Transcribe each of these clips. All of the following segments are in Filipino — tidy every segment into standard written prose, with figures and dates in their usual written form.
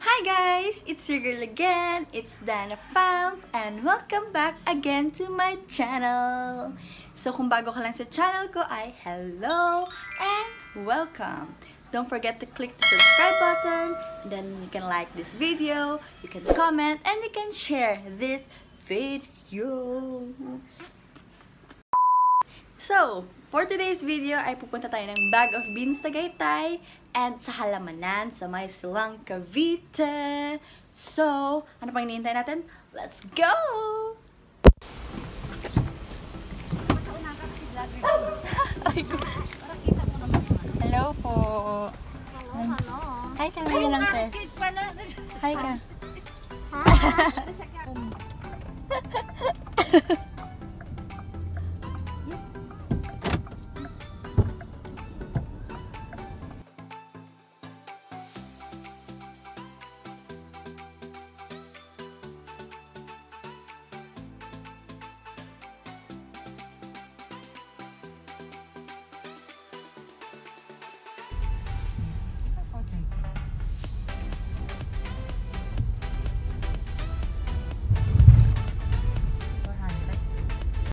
Hi guys! It's your girl again. It's Dana Pham and welcome back again to my channel. So kung bago ka lang sa channel ko ay hello and welcome. Don't forget to click the subscribe button. Then you can like this video, you can comment, and you can share this video. So, for today's video ay pupunta tayo ng Bag of Beans Tagaytay and sa Halamanan sa may Silang Cavite. So, ano pang hinihintay natin? Let's go! Hello po. Hi ka ngayon lang, Tess. Hi ka.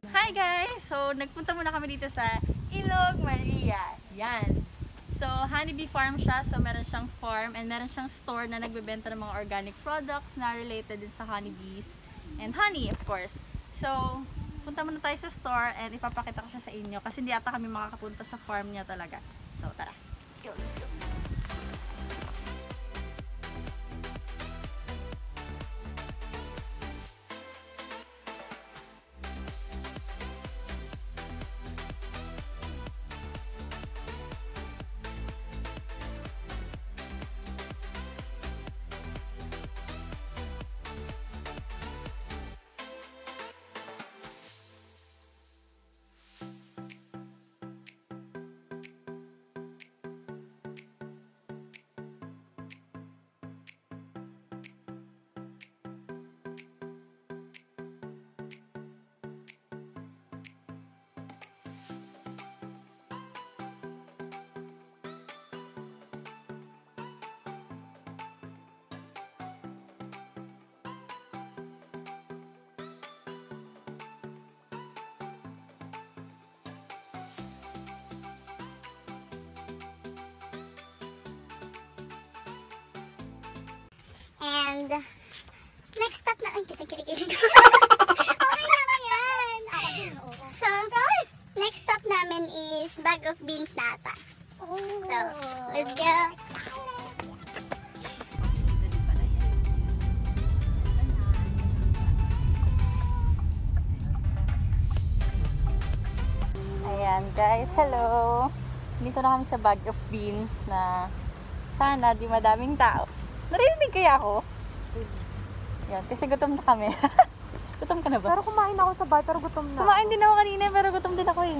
Hi guys! So, nagpunta muna kami dito sa Ilog Maria. Yan. So, honeybee farm siya. So, meron siyang farm and meron siyang store na nagbebenta ng mga organic products na related din sa honeybees and honey, of course. So, punta muna tayo sa store and ipapakita ko siya sa inyo kasi hindi ata kami makakapunta sa farm niya talaga. So, tara. Let's go, let's go. And next stop na, ay, kikilig. Okay lang yan. So, next stop namin is Bag of Beans na ata. So, let's go. Ayan guys, hello! Dito na kami sa Bag of Beans na sana di madaming tao. Narinig kaya ako? Yan, kasi gutom na kami. Gutom ka na ba? Pero kumain ako sa bahay, pero gutom na. Kumain din ako kanina, pero gutom din ako eh.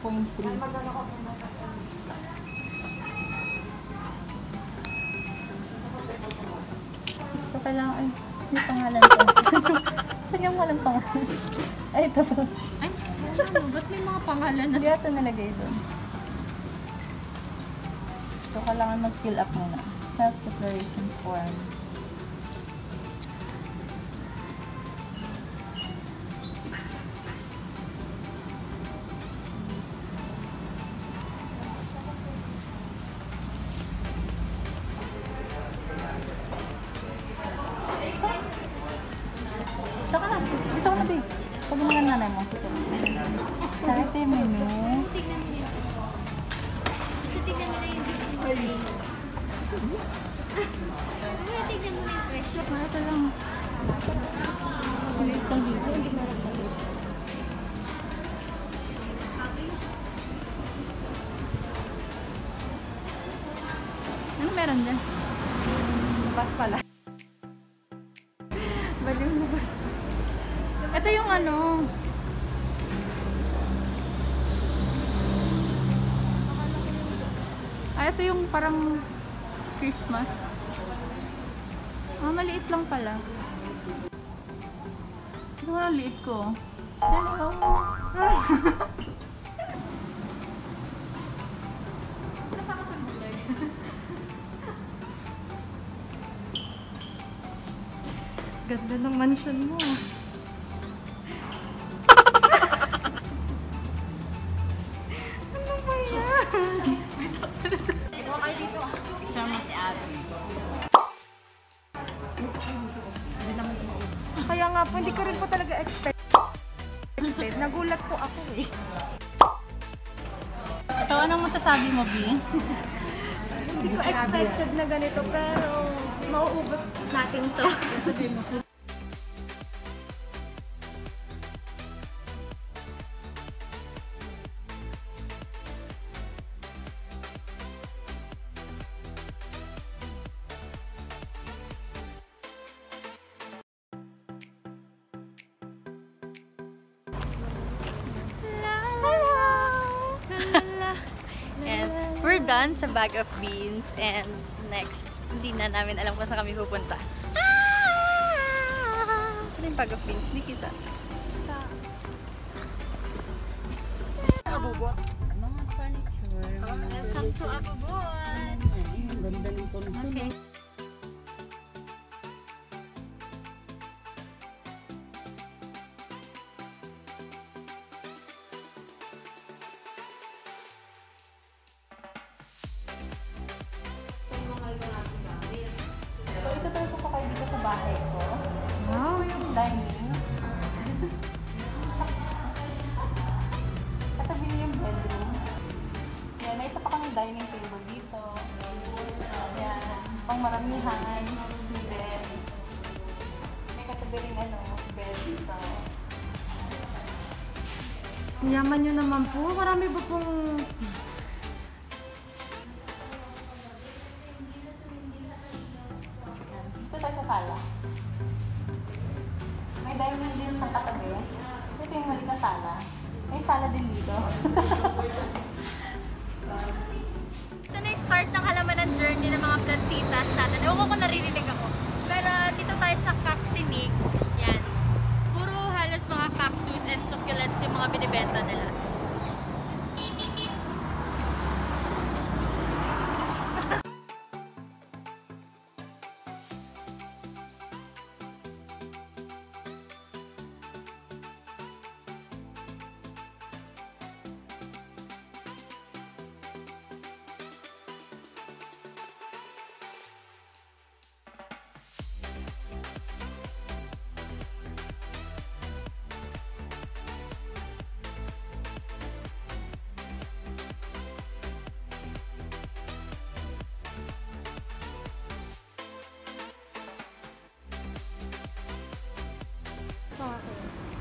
Point 3. So, kailangan, ay, may pangalan ko. Saan yung walang pangalan? Ay, ito pa. Ay, ano? Ba't may mga pangalan na? Hindi ito nalagay doon. So, kailangan mag-fill up muna. Self-declaration form. Ito ka na. Ito ka na, babe. Pag mga nanay mo. Sa ito yung menu. Tignan mo yun. So, tignan mo na yung business name. Tignan mo na yung presyo. Ito lang. Ito lang dito. Ano meron dyan? Bas pala. Baliw na bas. Ito yung ano. Ah, ito yung parang Christmas. Ah, maliit lang pala. Ito ang liit ko. Hello! Ganda ng mansion mo. Ano ba yan? Ikaw kayo dito. Picture mo si Abby. Kaya nga po, hindi ko rin po talaga expected. Nagulat po ako eh. So, anong masasabi mo, B? Hindi ko expected na ganito, pero mauubos natin to. And we're done sa Bag of Beans and next, hindi na namin alam kung saan kami pupunta. Saan yung Bag of Beans? Hindi kita. Abubo. Mga furniture. Welcome to Abubuan! Ganda ng konsol. Okay. So, ito tayo po kayo dito sa bahay ko. Wow. Yung dining. Katabi niyo yung bedroom. Yan, may isa pa kami dining table dito. Yan, pang maramihan. May bed. May katabi rin bed dito. Yaman nyo naman po. Marami ba pong... Yan, dito tayo sa sala. May dining din siyang katabi. Ito yung maliit na sala. May sala din dito. Ito na yung start ng halamanan journey ng mga plantitas natin. Ewan ko kung naririnig ako. Pero dito tayo sa Cactinig. Yan. Puro halos mga cactus and succulents yung mga binibenta nila.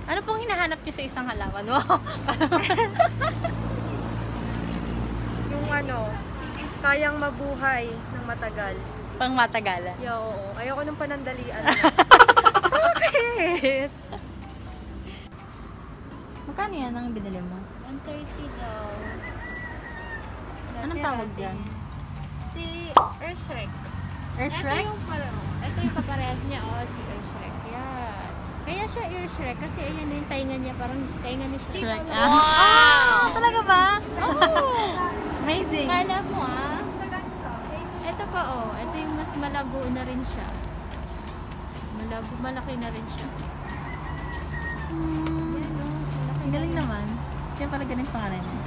Ano pong hinahanap niyo sa isang halaman? Wow! Yung kayang mabuhay ng matagal. Pang matagalan. Oo. Ayoko ng panandalian. Bakit? Magkano yan ang binili mo? 130 daw. Anong tawag dyan? Si Earthshrek. Earthshrek? Ito yung kaparehas niya, si Earthshrek. Yan. Kaya siya Earthshrek kasi ayan yung tainga niya, parang tainga ni Shrek. Shrek. Wow! Talaga ba? Oo! Amazing! Kala mo ito pa ito yung mas malago na rin siya. Malaki na rin siya. Yan Ang galing naman. Kaya pala ganun pangalan niya.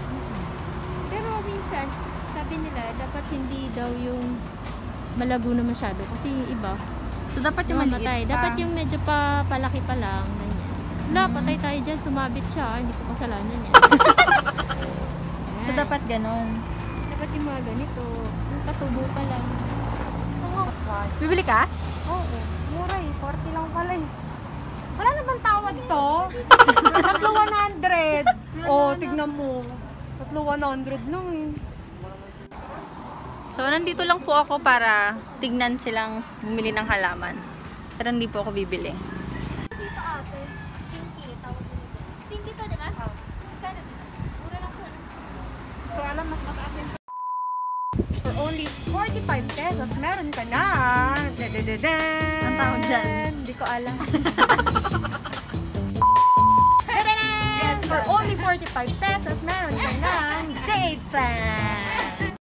Pero minsan, sabi nila, dapat hindi daw yung malago na masyado kasi yung iba, So, dapat yung maliit mamatay. pa. Dapat yung medyo pa palaki pa lang. Wala, patay tayo dyan. Sumabit siya. Hindi ko kasalanan yan. So, dapat ganun. Dapat yung mga ganito. Yung katubo pa lang. Bibili ka? Oo. Mura eh. 40 lang pala eh. Wala naman tawad to. 3,100. Tignan mo. 3,100 lang eh. So, nandito lang po ako para tignan silang bumili ng halaman. Pero hindi po ako bibili. Dito ate. Stinky. Tawag mo dito. Stinky to, diba? Oo. Magkano dito? Mura lang to. So, alam, mas mataas yung for only 45 pesos, meron ka na. Da-da-da-dan. Ang tawag dyan? Hindi ko alam. For only 45 pesos, meron ka ng Jade Fan.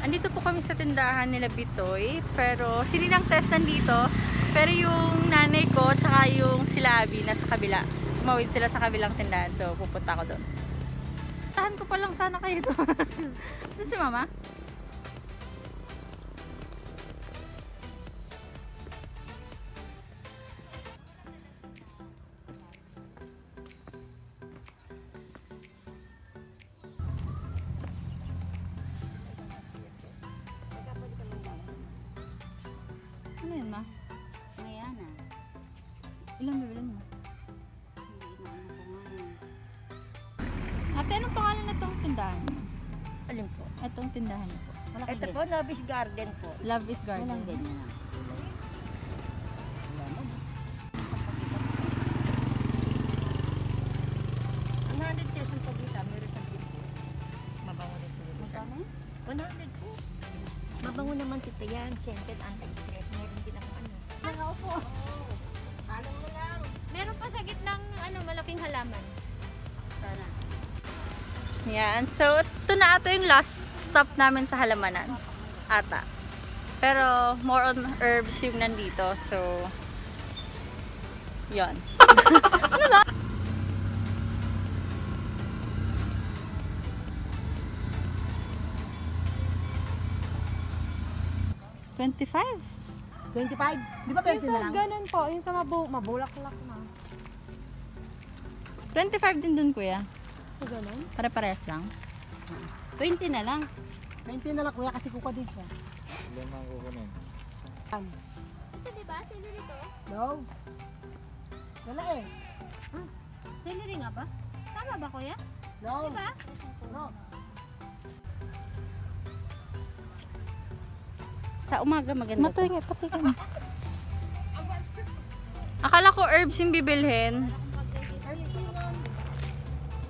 andito po kami sa tindahan nila Bitoy. Pero, sininang test nandito. Pero yung nanay ko, tsaka yung sila Abby, nasa kabila. Tumawid sila sa kabilang tindahan. So, pupunta ako doon. Tahan ko pa lang sana kayo doon. Ito si mama. Ano yun, ma? Ayan ah. Ilang bibilin mo? Hindi na ano ko nga eh. Ate, anong pangalan na itong tindahan niyo? Alin po? Itong tindahan niyo po. Wala Ito po, Love's Garden po. Love is Garden. Walang ganyan ah. Wala mo. 100 pesos ang pagkita, meron pang tipo. Mabango rin po. Magkano? 100 po. Mabango naman tita yan. Scented anti-stress. Meron din ako ano. Nakaupo. Alam mo lang. Meron pa sa gitnang malaking halaman. Sana. Yan. So, ito na ata yung last stop namin sa halamanan. Ata. Pero, more on herbs yung nandito. So, yon. Ano na? $25. 25? Di ba 20 na lang? Ganun po. Yung sa mabulaklak na. 25 din dun, kuya. Ito ganun. Pare-parehas lang. 20 na lang. 20 na lang kuya kasi kuka din siya. Ito diba? Celery to? No. Wala eh. Celery nga ba? Tama ba kuya? No. Diba? No. Sa umaga maganda to. Matuloy, tapikan. Akala ko herbs yung bibilhin.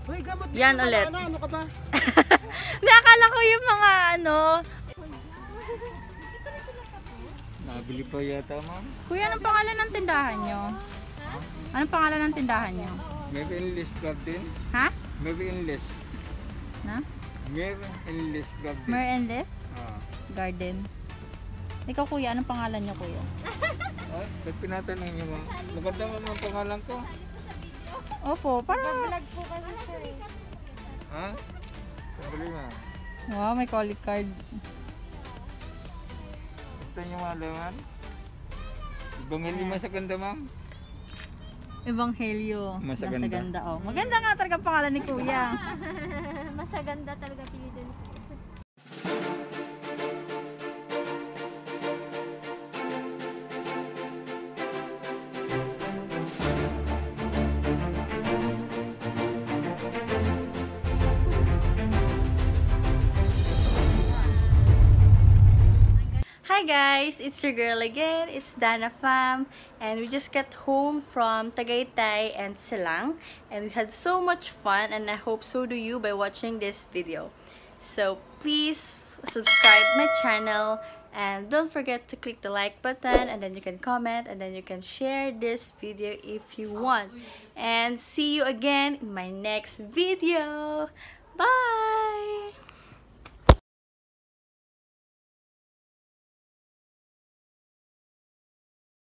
Uy, gamot din Yan yung ulit. banana. Ano ka ba? Hindi, akala ko yung mga ano. Nabili pa yata, ma'am. Kuya, anong pangalan ng tindahan nyo? Anong pangalan ng tindahan nyo? Maybe English Garden. Ha? Maybe English. Na? Maybe English Garden. Merendez Ah. Garden. Ikaw kuya, anong pangalan nyo kuya? Ah, ba't pinatanong niyo, ma'am? Maganda mo ang pangalan ko. Opo, para... Vlog po kasi sir. Ha? Sabali, ma'am. Wow, may calling card. Gusto niyo malaman? Ibangili mo sa ganda, ma'am. Ebanghelyo. Masaganda. Masaganda. Oh. Maganda nga talaga ang pangalan ni kuya. Masaganda talaga pilitin ko. Hi guys, it's your girl again. It's Dana Pham, and we just got home from Tagaytay and Silang, and we had so much fun, and I hope so do you by watching this video. So please subscribe my channel, and don't forget to click the like button, and then you can comment, and then you can share this video if you want. And see you again in my next video. Bye!